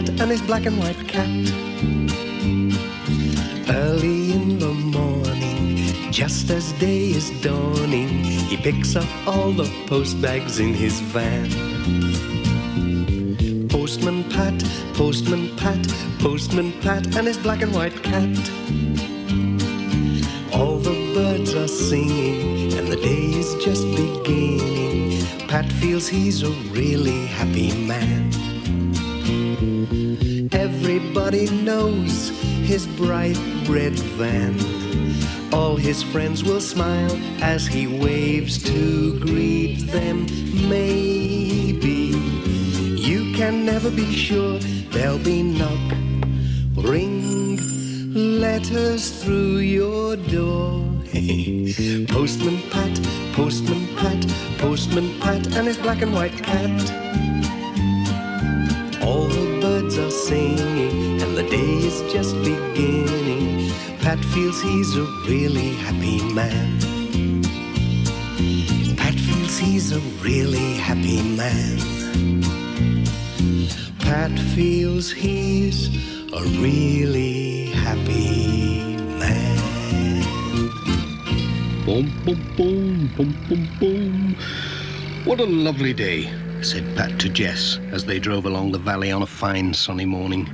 Pat and his black and white cat. Early in the morning, just as day is dawning, he picks up all the post bags in his van. Postman Pat, Postman Pat, Postman Pat and his black and white cat. All the birds are singing and the day is just beginning. Pat feels he's a really happy man. Everybody knows his bright red van. All his friends will smile as he waves to greet them. Maybe you can never be sure there'll be knock, ring, letters through your door. Postman Pat, Postman Pat, Postman Pat and his black and white cat. All the birds are singing and the day is just beginning. Pat feels he's a really happy man. Pat feels he's a really happy man. Pat feels he's a really happy man. Boom, boom, boom, boom, boom, boom. What a lovely day, said Pat to Jess as they drove along the valley on a fine sunny morning.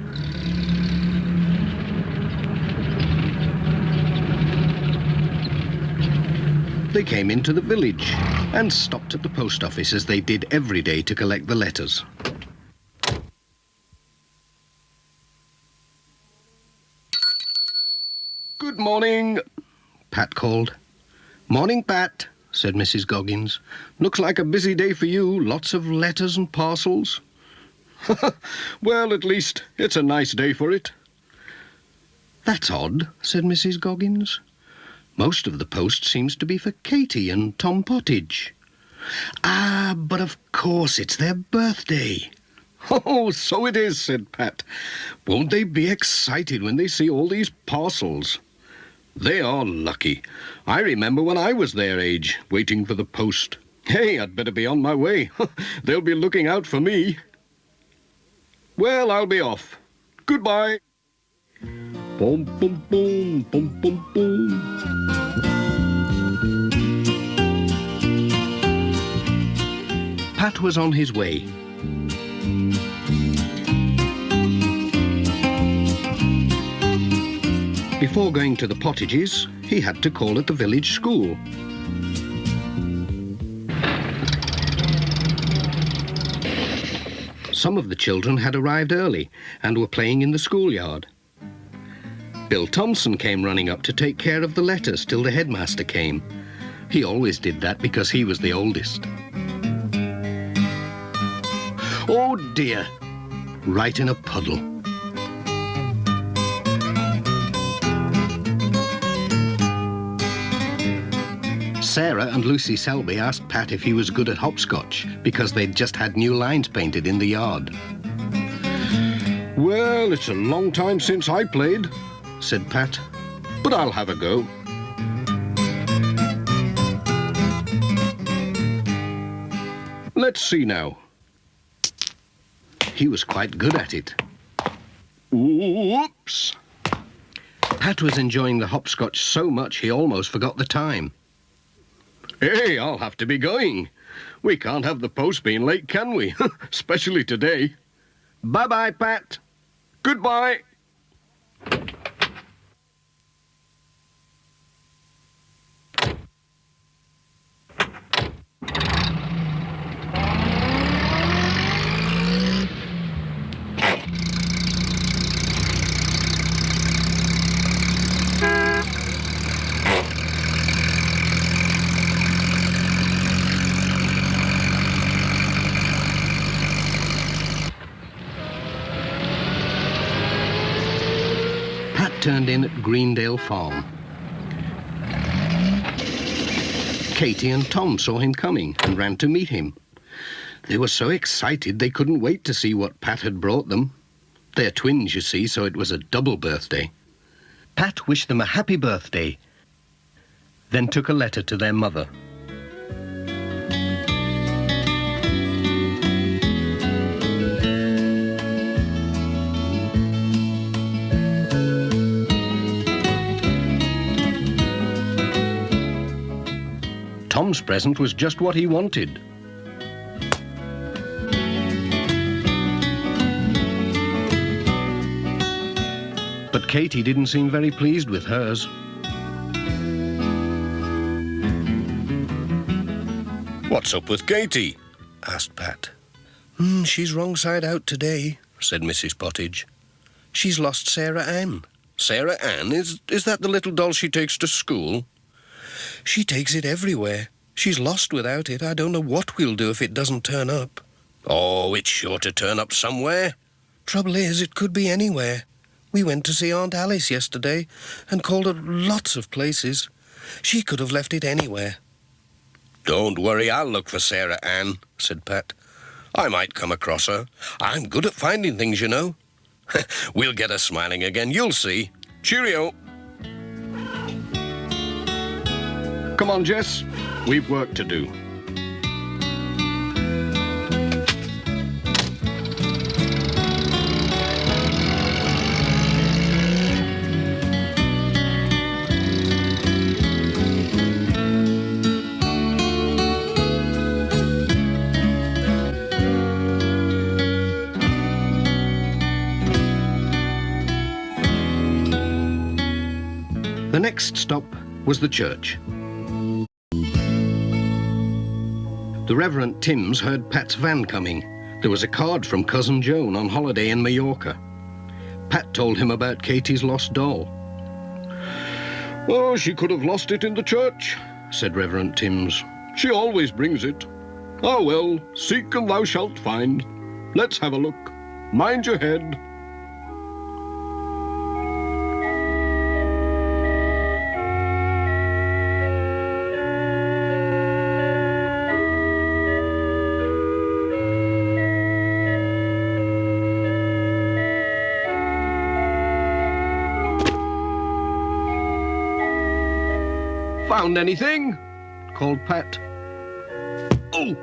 They came into the village and stopped at the post office as they did every day to collect the letters. Good morning, Pat called. Morning, Pat, said Mrs. Goggins. Looks like a busy day for you, lots of letters and parcels. Well, at least it's a nice day for it. That's odd, said Mrs. Goggins. Most of the post seems to be for Katie and Tom Pottage. Ah, but of course it's their birthday. Oh, so it is, said Pat. Won't they be excited when they see all these parcels? They are lucky. I remember when I was their age, waiting for the post. Hey, I'd better be on my way. They'll be looking out for me. Well, I'll be off. Goodbye. Boom, boom, boom, boom, boom, boom. Pat was on his way. Before going to the Pottages, he had to call at the village school. Some of the children had arrived early and were playing in the schoolyard. Bill Thompson came running up to take care of the letters till the headmaster came. He always did that because he was the oldest. Oh dear, right in a puddle. Sarah and Lucy Selby asked Pat if he was good at hopscotch because they'd just had new lines painted in the yard. Well, it's a long time since I played, said Pat, but I'll have a go. Let's see now. He was quite good at it. Whoops! Pat was enjoying the hopscotch so much he almost forgot the time. Hey, I'll have to be going. We can't have the post being late, can we? Especially today. Bye-bye, Pat. Goodbye. Turned in at Greendale Farm. Katie and Tom saw him coming and ran to meet him. They were so excited they couldn't wait to see what Pat had brought them. They're twins, you see, so it was a double birthday. Pat wished them a happy birthday, then took a letter to their mother. Tom's present was just what he wanted. But Katie didn't seem very pleased with hers. "What's up with Katie?" asked Pat. She's wrong side out today," said Mrs. Pottage. "She's lost Sarah Ann." "Sarah Ann? Is that the little doll she takes to school?" "She takes it everywhere. She's lost without it. I don't know what we'll do if it doesn't turn up." "Oh, it's sure to turn up somewhere." "Trouble is, it could be anywhere. We went to see Aunt Alice yesterday and called at lots of places. She could have left it anywhere." "Don't worry, I'll look for Sarah Ann," said Pat. "I might come across her. I'm good at finding things, you know." "We'll get her smiling again, you'll see. Cheerio." Come on, Jess. We've work to do. The next stop was the church. The Reverend Timms heard Pat's van coming. There was a card from Cousin Joan on holiday in Mallorca. Pat told him about Katie's lost doll. "Oh, she could have lost it in the church," said Reverend Timms. "She always brings it. Ah, well, seek and thou shalt find. Let's have a look. Mind your head." "Found anything?" called Pat. "Oh,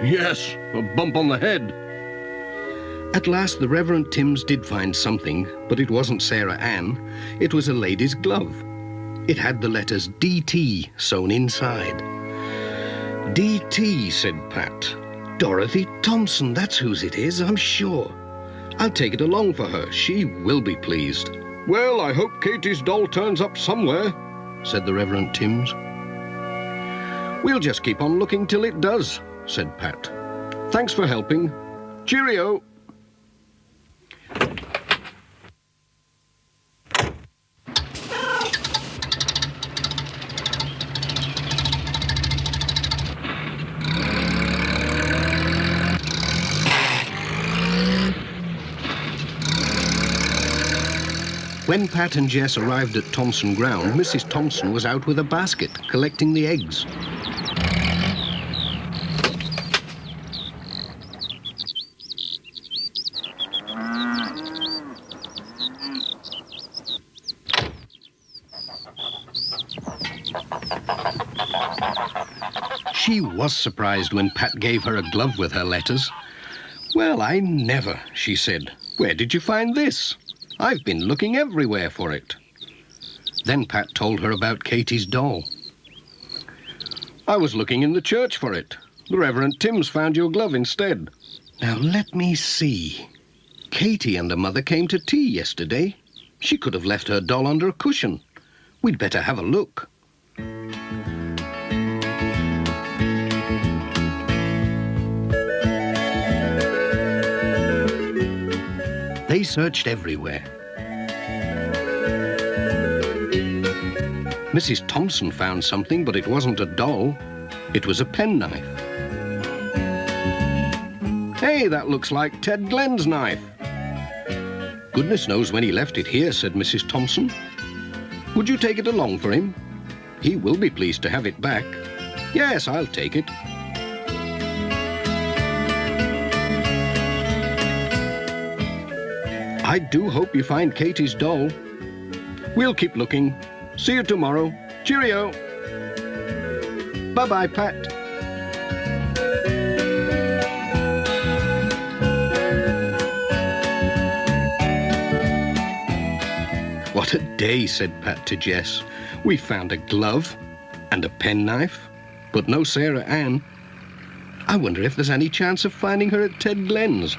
yes, a bump on the head." At last the Reverend Timms did find something, but it wasn't Sarah Ann. It was a lady's glove. It had the letters DT sewn inside. "DT," said Pat. "Dorothy Thompson, that's whose it is, I'm sure. I'll take it along for her. She will be pleased." "Well, I hope Katie's doll turns up somewhere," said the Reverend Timms. "We'll just keep on looking till it does," said Pat. "Thanks for helping. Cheerio." When Pat and Jess arrived at Thompson Ground, Mrs. Thompson was out with a basket, collecting the eggs. She was surprised when Pat gave her a glove with her letters. "Well, I never," she said. "Where did you find this? I've been looking everywhere for it." Then Pat told her about Katie's doll. "I was looking in the church for it. The Reverend Timms found your glove instead." "Now, let me see. Katie and her mother came to tea yesterday. She could have left her doll under a cushion. We'd better have a look." They searched everywhere. Mrs. Thompson found something, but it wasn't a doll. It was a penknife. "Hey, that looks like Ted Glenn's knife." "Goodness knows when he left it here," said Mrs. Thompson. "Would you take it along for him? He will be pleased to have it back." "Yes, I'll take it." "I do hope you find Katie's doll." "We'll keep looking. See you tomorrow. Cheerio." "Bye-bye, Pat." "What a day," said Pat to Jess. "We found a glove and a penknife but no Sarah Ann. I wonder if there's any chance of finding her at Ted Glen's.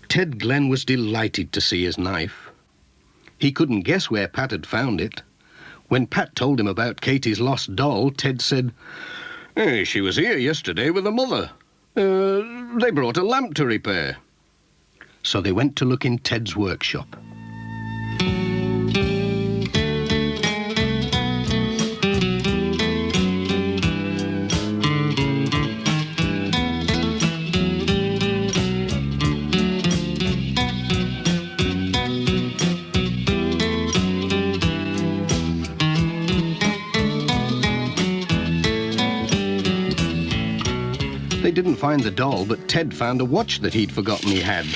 Ted Glen was delighted to see his knife. He couldn't guess where Pat had found it. When Pat told him about Katie's lost doll, Ted said, she was here yesterday with her mother. They brought a lamp to repair. So they went to look in Ted's workshop. They didn't find the doll, but Ted found a watch that he'd forgotten he had.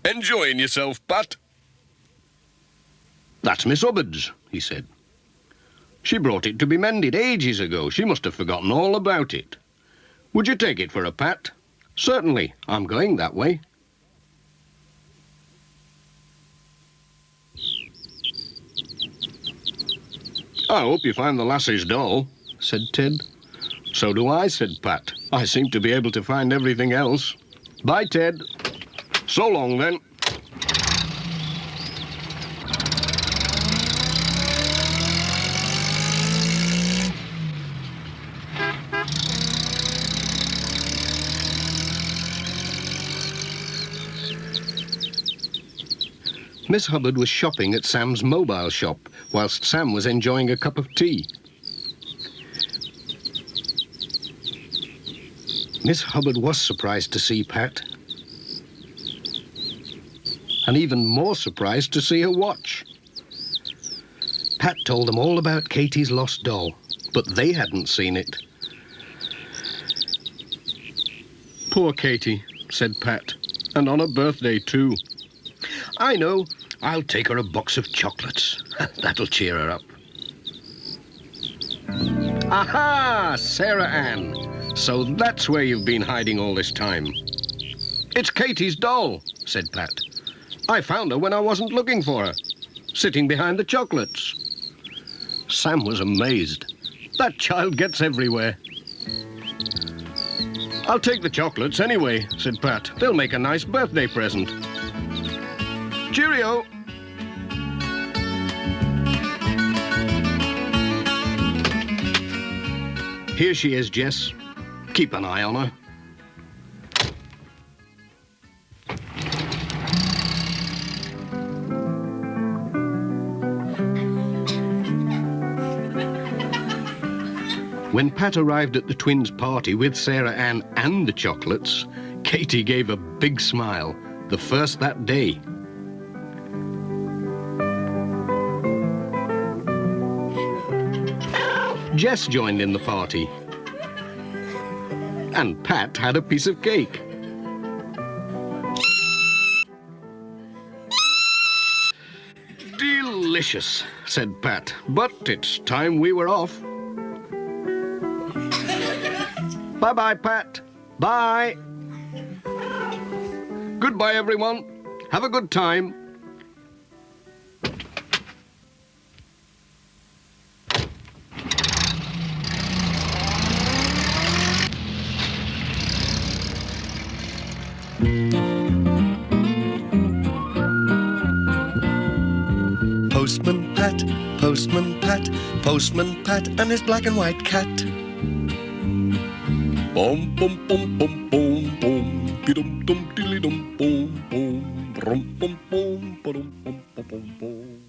Enjoying yourself, Pat? That's Miss Hubbard's, he said. She brought it to be mended ages ago. She must have forgotten all about it. Would you take it for a Pat? Certainly. I'm going that way. I hope you find the lassie's doll, said Ted. So do I, said Pat. I seem to be able to find everything else. Bye, Ted. So long, then. Miss Hubbard was shopping at Sam's mobile shop, whilst Sam was enjoying a cup of tea. Miss Hubbard was surprised to see Pat, and even more surprised to see her watch. Pat told them all about Katie's lost doll, but they hadn't seen it. Poor Katie, said Pat, and on her birthday too. I know. I'll take her a box of chocolates. That'll cheer her up. Aha! Sarah Ann. So that's where you've been hiding all this time. It's Katie's doll, said Pat. I found her when I wasn't looking for her, sitting behind the chocolates. Sam was amazed. That child gets everywhere. I'll take the chocolates anyway, said Pat. They'll make a nice birthday present. Cheerio! Here she is, Jess. Keep an eye on her. When Pat arrived at the twins' party with Sarah Ann and the chocolates, Katie gave a big smile, the first that day. Jess joined in the party. And Pat had a piece of cake. Delicious, said Pat, but it's time we were off. Bye-bye, Pat. Bye. Goodbye, everyone. Have a good time. Postman Pat, Postman Pat, Postman Pat and his black and white cat. Bum bum bum bum bum bum, dum dum dilly dum bum bum, bum bum bum bum bum bum bum.